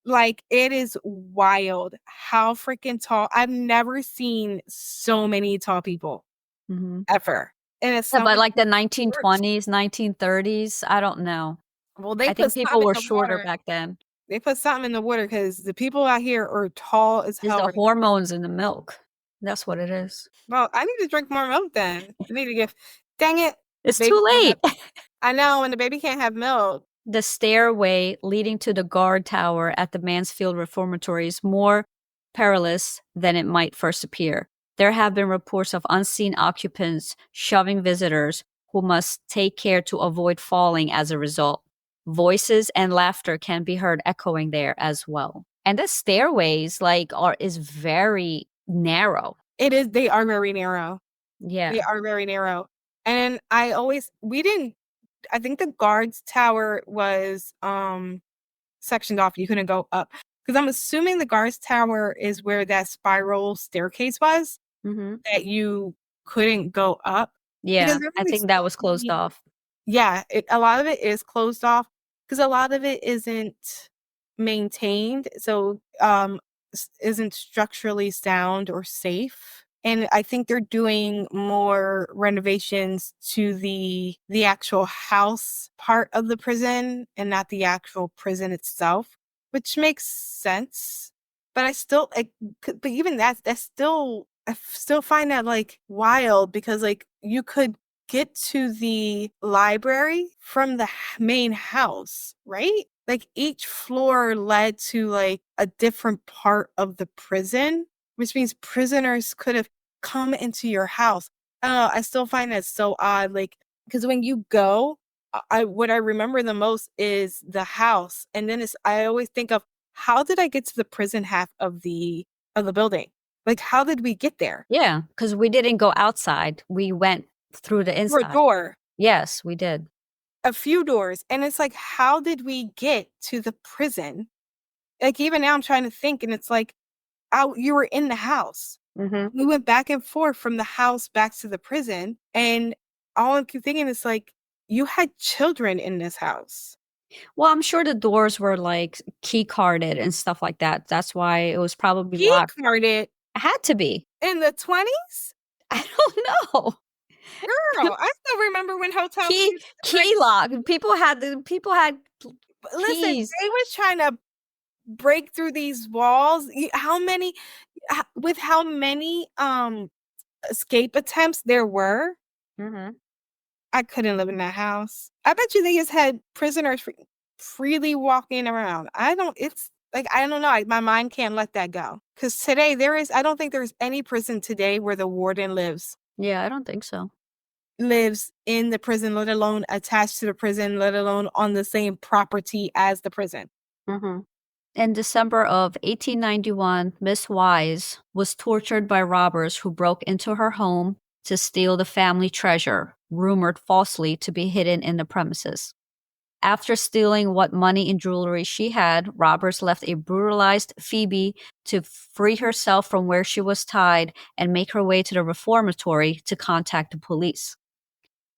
S1: Like, it is wild how freaking tall. I've never seen so many tall people
S2: Mhm.
S1: ever. And it's
S2: Yeah,
S1: not
S2: but
S1: like
S2: like the
S1: short.
S2: 1920s, 1930s, I don't know.
S1: Well, they
S2: I
S1: put
S2: think people
S1: something
S2: were
S1: in the
S2: shorter
S1: water.
S2: back then.
S1: They put something in the water because the people out here are tall as
S2: It's
S1: hell
S2: the
S1: right now.
S2: hormones in the milk. That's what it is.
S1: Well, I need to drink more milk then. I need to give. Dang it.
S2: It's
S1: Baby
S2: too
S1: can't have.
S2: late.
S1: I know, and the baby can't have milk.
S2: The stairway leading to the guard tower at the Mansfield Reformatory is more perilous than it might first appear. There have been reports of unseen occupants shoving visitors who must take care to avoid falling as a result. Voices and laughter can be heard echoing there as well. And the stairways is very narrow.
S1: It is. They are very narrow. They
S2: Yeah.
S1: are very narrow. And we didn't, I think the guards tower was sectioned off. You couldn't go up. Because I'm assuming the guards tower is where that spiral staircase was
S2: Hmm.
S1: that you couldn't go up. Because
S2: Yeah.
S1: there
S2: I
S1: was like
S2: think that
S1: so
S2: was closed
S1: many.
S2: off.
S1: Yeah, a lot of it is closed off because a lot of it isn't maintained, so isn't structurally sound or safe. And I think they're doing more renovations to the actual house part of the prison and not the actual prison itself, which makes sense. But but even that's still, I still find that like wild because like you could get to the library from the main house, right? Like each floor led to like a different part of the prison, which means prisoners could have come into your house. I don't know. I still find that so odd. Like, because when you go, what I remember the most is the house, and then I always think of how did I get to the prison half of the building? Like, how did we get there?
S2: Yeah, because we didn't go outside. We went through the
S1: Through a
S2: inside.
S1: door.
S2: Yes, we did.
S1: A few doors, and it's like, how did we get to the prison? Like, even now I'm trying to think, and it's like, you were in the house.
S2: Mhm.
S1: We went back and forth from the house back to the prison, and all I'm keep thinking is like, you had children in this house.
S2: Well, I'm sure the doors were, like, key carded and stuff like that. That's why it was probably
S1: Key
S2: locked.
S1: carded
S2: It had to be.
S1: in the 20s?
S2: I don't know.
S1: Girl, I still remember when hotels
S2: Key
S1: used to, like,
S2: key lock. People had
S1: listen,
S2: keys.
S1: they was trying to break through these walls. How many with how many escape attempts there were?
S2: Mhm.
S1: I couldn't live in that house. I bet you they just had prisoners freely walking around. It's like, I don't know. My mind can't let that go. Because today I don't think there's any prison today where the warden lives.
S2: Yeah, I don't think so.
S1: lives in the prison, let alone attached to the prison, let alone on the same property as the prison.
S2: Mhm. In December of 1891, Miss Wise was tortured by robbers who broke into her home to steal the family treasure, rumored falsely to be hidden in the premises. After stealing what money and jewelry she had, robbers left a brutalized Phoebe to free herself from where she was tied and make her way to the reformatory to contact the police.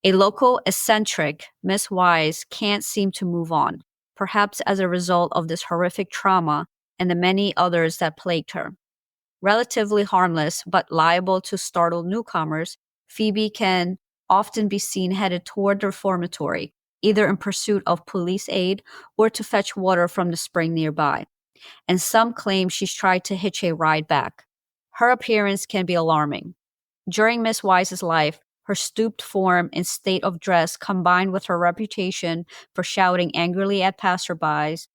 S2: A local eccentric, Miss Wise, can't seem to move on, perhaps as a result of this horrific trauma and the many others that plagued her. Relatively harmless, but liable to startle newcomers, Phoebe can often be seen headed toward the reformatory, either in pursuit of police aid or to fetch water from the spring nearby. And some claim she's tried to hitch a ride back. Her appearance can be alarming. During Miss Wise's life, her stooped form and state of dress, combined with her reputation for shouting angrily at passerbys,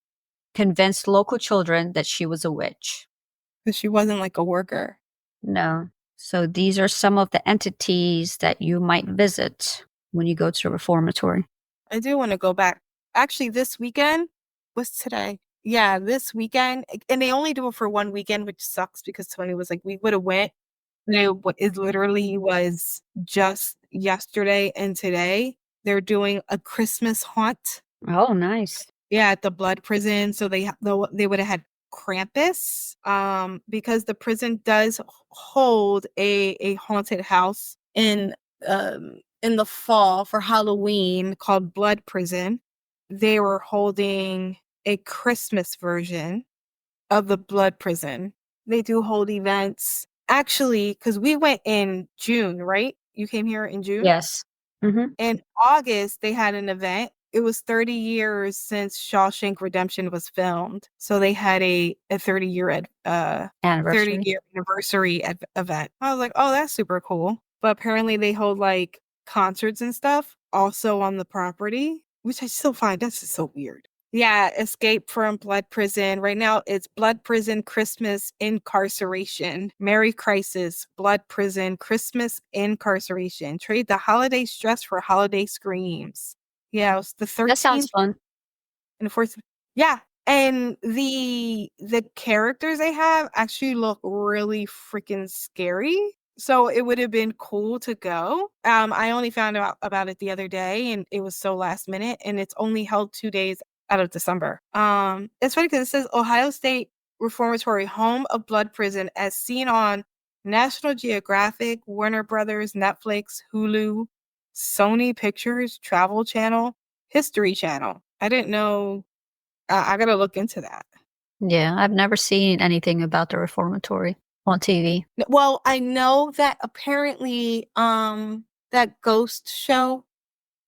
S2: convinced local children that she was a witch.
S1: Because she wasn't like a worker.
S2: No. So these are some of the entities that you might visit when you go to the reformatory.
S1: I do want to go back. Actually, this weekend was today. Yeah, this weekend, and they only do it for one weekend, which sucks because Tony was like, we would have went. It literally was just yesterday and today. They're doing a Christmas haunt.
S2: Oh, nice.
S1: Yeah, at the blood prison. So they would have had Krampus, because the prison does hold a haunted house in the fall for Halloween called Blood Prison. They were holding a Christmas version of the Blood Prison. They do hold events. Actually, because we went in June, right? You came here in June?
S2: Yes. Hmm.
S1: In August, they had an event. It was 30 years since Shawshank Redemption was filmed. So they had a 30
S2: Anniversary.
S1: year anniversary event. I was like, "Oh, that's super cool." But apparently they hold like concerts and stuff also on the property, which I still find that's just so weird. Yeah, Escape from Blood Prison. Right now it's Blood Prison Christmas Incarceration. Merry Crisis, Blood Prison Christmas Incarceration. Trade the holiday stress for holiday screams. Yeah, it was the
S2: That sounds
S1: 13th
S2: fun.
S1: and the 14th. Yeah, and the characters they have actually look really freaking scary. So it would have been cool to go. I only found out about it the other day, and it was so last minute, and it's only held 2 days out of December. It's funny because it says Ohio State Reformatory, home of blood prison, as seen on National Geographic, Warner Brothers, Netflix, Hulu, Sony Pictures, Travel Channel, History Channel. I didn't know. I gotta look into that.
S2: Yeah, I've never seen anything about the reformatory on TV.
S1: Well, I know that apparently, that ghost show,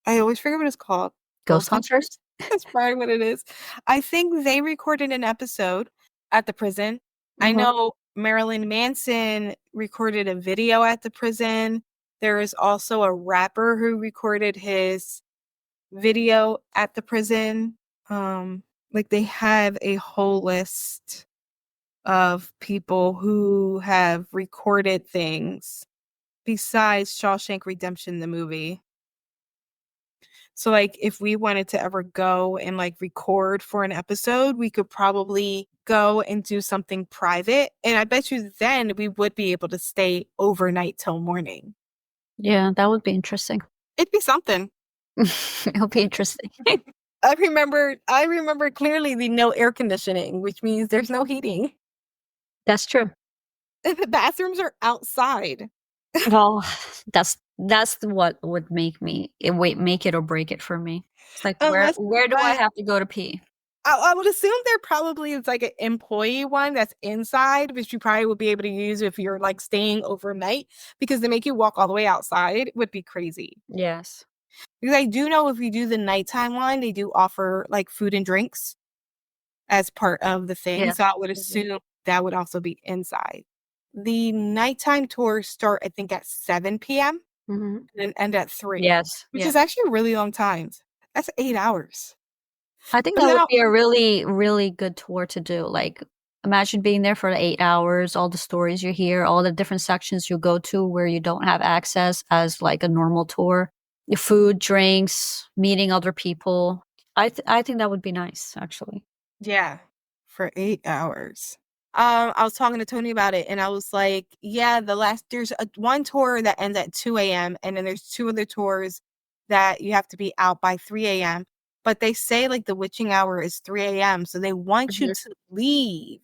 S1: I always forget what it's called.
S2: Ghost
S1: Ghost
S2: Hunters?
S1: Hunters? That's probably what it is. I think they recorded an episode at the prison. I
S2: Mhm.
S1: know Marilyn Manson recorded a video at the prison. There is also a rapper who recorded his video at the prison. Like they have a whole list of people who have recorded things besides Shawshank Redemption, the movie. So, like, if we wanted to ever go and like record for an episode, we could probably go and do something private. And I bet you then we would be able to stay overnight till morning.
S2: Yeah, that would be interesting.
S1: It'd be something.
S2: It'll be interesting.
S1: I remember clearly the no air conditioning, which means there's no heating.
S2: That's true.
S1: And the bathrooms are outside.
S2: Well, that's what would make it or break it for me. It's like
S1: Unless
S2: where do I
S1: I
S2: have to go to pee?
S1: I would assume there probably is like an employee one that's inside, which you probably would be able to use if you're like staying overnight because they make you walk all the way outside. It would be crazy.
S2: Yes.
S1: Because I do know if you do the nighttime one, they do offer like food and drinks as part of the thing. So
S2: Yes.
S1: I would assume that would also be inside. The nighttime tours start, I think, at 7 p.m.
S2: Mhm.
S1: and end at 3,
S2: Yes.
S1: which
S2: Yeah.
S1: is actually a really long time. That's 8 hours.
S2: I think
S1: But
S2: that would
S1: now
S2: be a really, really good tour to do. Like Imagine being there for 8 hours, all the stories you hear, all the different sections you go to where you don't have access as like a normal tour. Your food, drinks, meeting other people. I think that would be nice, actually.
S1: Yeah, for 8 hours. I was talking to Tony about it, and I was like, "Yeah, there's one tour that ends at 2 a.m., and then there's two other tours that you have to be out by 3 a.m. But they say like the witching hour is 3 a.m., so they want you
S2: Mhm.
S1: to leave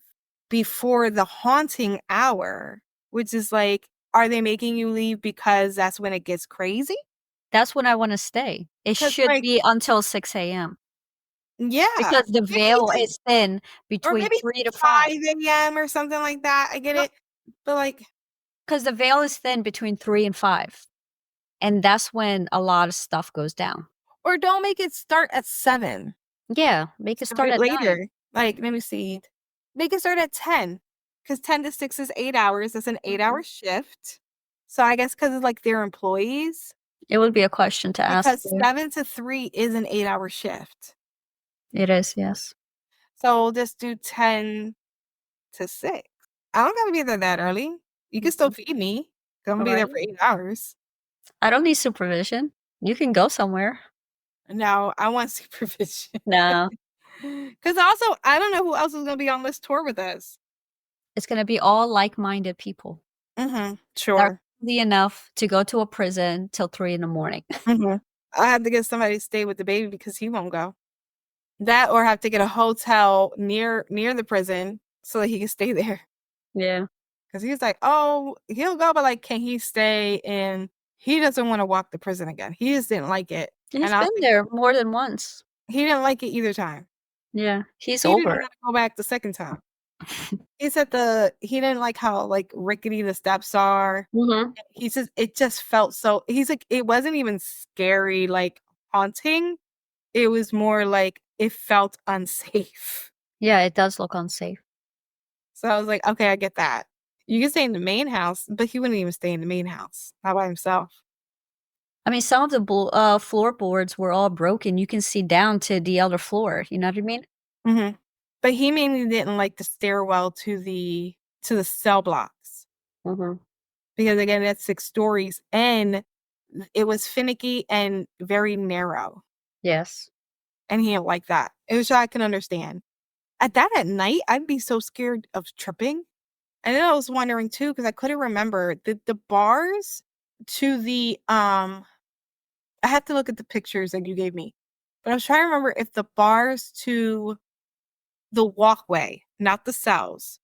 S1: before the haunting hour, which is like, are they making you leave because that's when it gets crazy?
S2: That's when I want to stay. It
S1: Because
S2: should
S1: like,
S2: be until 6 a.m.
S1: yeah,
S2: because the
S1: maybe
S2: veil
S1: even
S2: is thin
S1: or
S2: between
S1: maybe
S2: 3 to 5.
S1: 5 a.m. or something like that. I get
S2: No,
S1: it, but like.
S2: because the veil is thin between 3 and 5, and that's when a lot of stuff goes down.
S1: Or don't make it start at 7.
S2: Yeah, make it
S1: Start
S2: start
S1: it
S2: at 9.
S1: later. Like, let me see. Make it start at 10, because 10 to 6 is 8 hours. That's an 8-hour
S2: Mhm.
S1: shift. So I guess because it's like their employees,
S2: It would be a question to ask
S1: because
S2: there.
S1: 7 to 3 is an 8-hour shift.
S2: It is, yes.
S1: So we'll just do 10 to 6. I don't gotta be there that early. You can still
S2: Mhm.
S1: feed me. 'Cause I'm gonna be there
S2: Right.
S1: for 8 hours.
S2: I don't need supervision. You can go somewhere.
S1: No, I want supervision.
S2: No,
S1: Because also, I don't know who else is gonna be on this tour with us.
S2: it's gonna be all like-minded people
S1: Mhm.
S2: that are
S1: Sure.
S2: crazy enough to go to a prison till 3 in the morning.
S1: Mhm. I have to get somebody to stay with the baby because he won't go. That or have to get a hotel near the prison so that he can stay there.
S2: Yeah.
S1: Because he's like, "Oh, he'll go, but, like, can he stay?" And he doesn't wanna walk the prison again. He just didn't like it.
S2: He's
S1: And I was
S2: been
S1: like,
S2: there more than once.
S1: he didn't like it either time.
S2: Yeah, he's
S1: He didn't
S2: over it.
S1: wanna go back the second time. He said he didn't like how, like, rickety the steps are.
S2: Mhm.
S1: He says it just felt so he's like, "It wasn't even scary, like, haunting. It was more like it felt unsafe."
S2: Yeah, it does look unsafe.
S1: So I was like, "Okay, I get that." You can stay in the main house, but he wouldn't even stay in the main house, not by himself.
S2: I mean, some of the floorboards were all broken. You can see down to the other floor, you know what I mean?
S1: Mhm. But he mainly didn't like the stairwell to the cell blocks
S2: Mhm.
S1: because, again, that's 6 stories, and it was finicky and very narrow,
S2: Yes.
S1: and he didn't like that, which I can understand. At night, I'd be so scared of tripping. And then I was wondering too, because I couldn't remember the bars to I have to look at the pictures that you gave me, but I was trying to remember if the bars to the walkway, not the cells,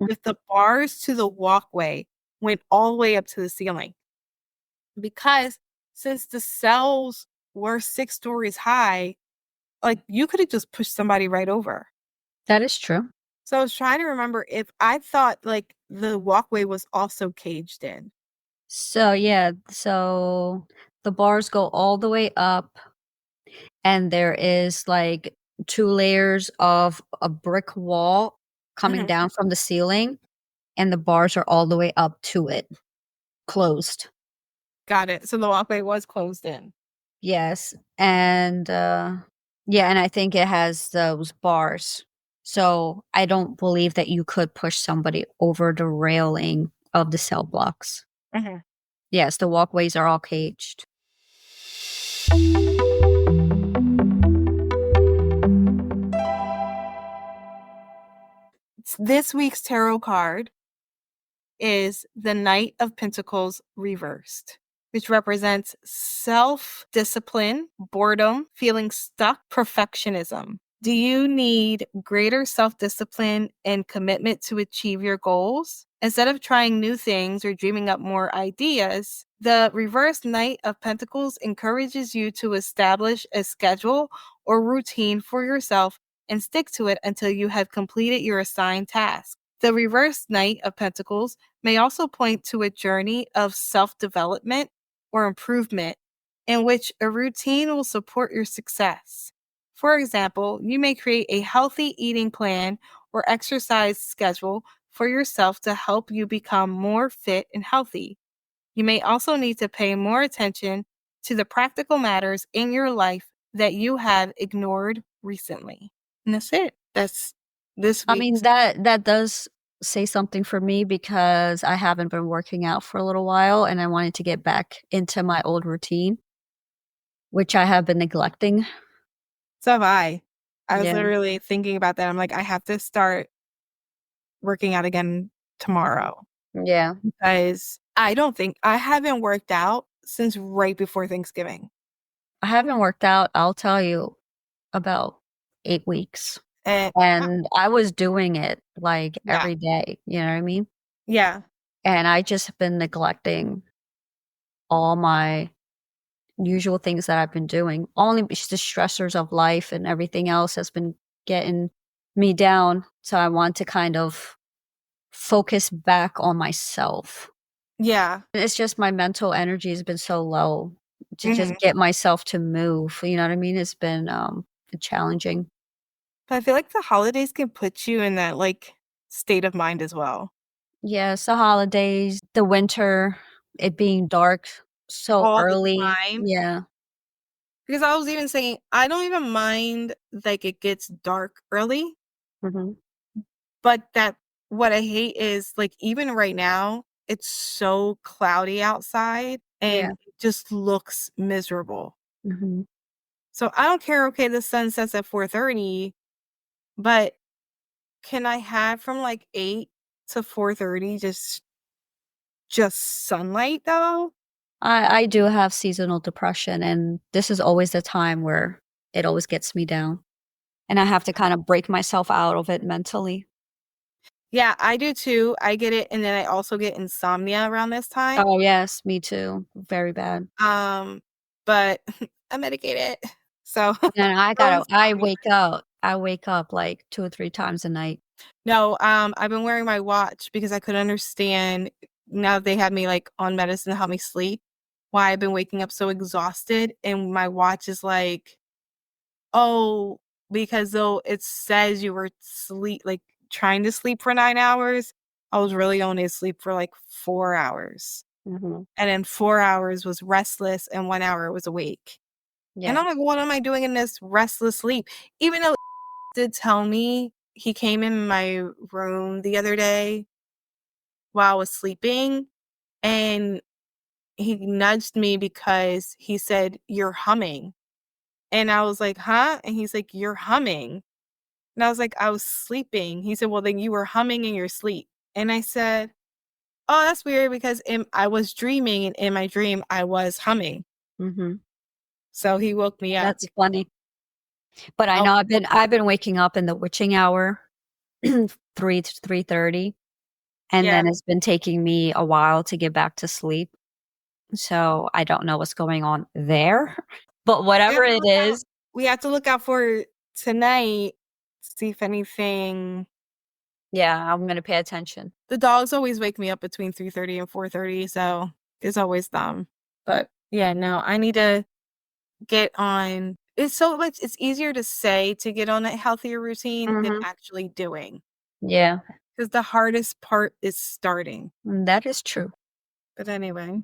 S1: if the bars to the walkway went all the way up to the ceiling. Because since the cells were 6 stories high, like, you could have just pushed somebody right over.
S2: That is true.
S1: So I was trying to remember if I thought, like, the walkway was also caged in.
S2: So, yeah, so the bars go all the way up, and there is, like, 2 layers of a brick wall coming
S1: Mhm.
S2: down from the ceiling, and the bars are all the way up to it, closed.
S1: Got it. So the walkway was closed in.
S2: Yes, and, yeah, and I think it has those bars. So, I don't believe that you could push somebody over the railing of the cell blocks.
S1: Mhm.
S2: Yes, the walkways are all caged.
S1: This week's tarot card is the Knight of Pentacles reversed, which represents self discipline, boredom, feeling stuck, perfectionism. Do you need greater self discipline and commitment to achieve your goals? Instead of trying new things or dreaming up more ideas, the reverse Knight of Pentacles encourages you to establish a schedule or routine for yourself and stick to it until you have completed your assigned task. The reverse Knight of Pentacles may also point to a journey of self development or improvement in which a routine will support your success. For example, you may create a healthy eating plan or exercise schedule for yourself to help you become more fit and healthy. You may also need to pay more attention to the practical matters in your life that you have ignored recently. And that's it. That's this
S2: I
S1: week.
S2: mean, that does say something for me because I haven't been working out for a little while and I wanted to get back into my old routine, which I have been neglecting.
S1: So have I. I was
S2: Yeah.
S1: literally thinking about that. I'm like, I have to start working out again tomorrow
S2: Yeah.
S1: because I don't think I haven't worked out since right before Thanksgiving.
S2: I haven't worked out, I'll tell you, about 8 weeks.
S1: And
S2: And I was doing it like
S1: yeah,
S2: every day, you know what I mean?
S1: yeah,
S2: And I just have been neglecting all my usual things that I've been doing. Only it's the stressors of life and everything else has been getting me down. So I want to kind of focus back on myself.
S1: yeah.
S2: It's just my mental energy has been so low to
S1: Hmm.
S2: just get myself to move. You know what I mean? It's been challenging.
S1: But I feel like the holidays can put you in that like state of mind as well.
S2: Yes, the holidays, the winter, it being dark so
S1: All the
S2: early.
S1: time.
S2: Yeah.
S1: Because I was even saying, I don't even mind like it gets dark early,
S2: Mhm.
S1: but that what I hate is like even right now, it's so cloudy outside and
S2: Yeah.
S1: it just looks miserable.
S2: Mhm.
S1: So I don't care, okay, the sun sets at 4:30, but can I have from like 8 to 4:30 just sunlight though?
S2: I do have seasonal depression, and this is always the time where it always gets me down, and I have to kind of break myself out of it mentally.
S1: Yeah, I do too. I get it, and then I also get insomnia around this time.
S2: Oh, yes, me too. Very bad.
S1: Um, but I'm medicated. So
S2: And
S1: no
S2: I
S1: insomnia.
S2: wake up like 2 or 3 times a night.
S1: No, I've been wearing my watch because I could understand now that they had me like on medicine to help me sleep, why I've been waking up so exhausted. And my watch is like, oh, because though it says you were like trying to sleep for 9 hours, I was really only asleep for like 4 hours.
S2: Mhm.
S1: And then 4 hours was restless and 1 hour was awake. And
S2: Yeah.
S1: I'm like, what am I doing in this restless sleep? Even though did tell me he came in my room the other day while I was sleeping and he nudged me because he said, "You're humming." And I was like, "Huh?" And he's like, "You're humming." And I was like, "I was sleeping." He said, "Well, then you were humming in your sleep." And I said, "Oh, that's weird because I was dreaming and in my dream I was humming."
S2: Mhm.
S1: So he woke me up.
S2: That's funny. But I
S1: Oh,
S2: know I've been waking up in the witching hour, 3 to 3:30, and
S1: yeah.
S2: then it's been taking me a while to get back to sleep. So, I don't know what's going on there, but
S1: We have
S2: whatever
S1: to
S2: it
S1: look out
S2: is.
S1: we have to look out for tonight, see if anything
S2: Yeah, I'm gonna pay attention.
S1: the dogs always wake me up between 3:30 and 4:30, so it's always them. But, yeah, no, I need to get on it's so much it's easier to say to get on a healthier routine than
S2: Mhm.
S1: actually doing,
S2: Yeah,
S1: because the hardest part is starting.
S2: that is true.
S1: But anyway.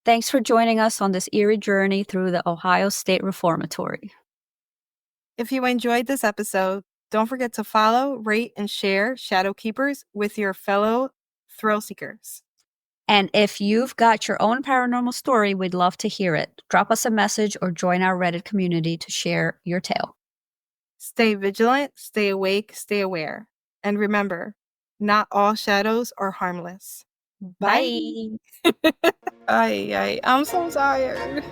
S2: Thanks for joining us on this eerie journey through the Ohio State Reformatory.
S1: If you enjoyed this episode, don't forget to follow, rate, and share Shadow Keepers with your fellow thrill seekers.
S2: And if you've got your own paranormal story, we'd love to hear it. Drop us a message or join our Reddit community to share your tale.
S1: Stay vigilant, stay awake, stay aware. And remember, not all shadows are harmless. Bye.
S2: Bye.
S1: I'm so tired.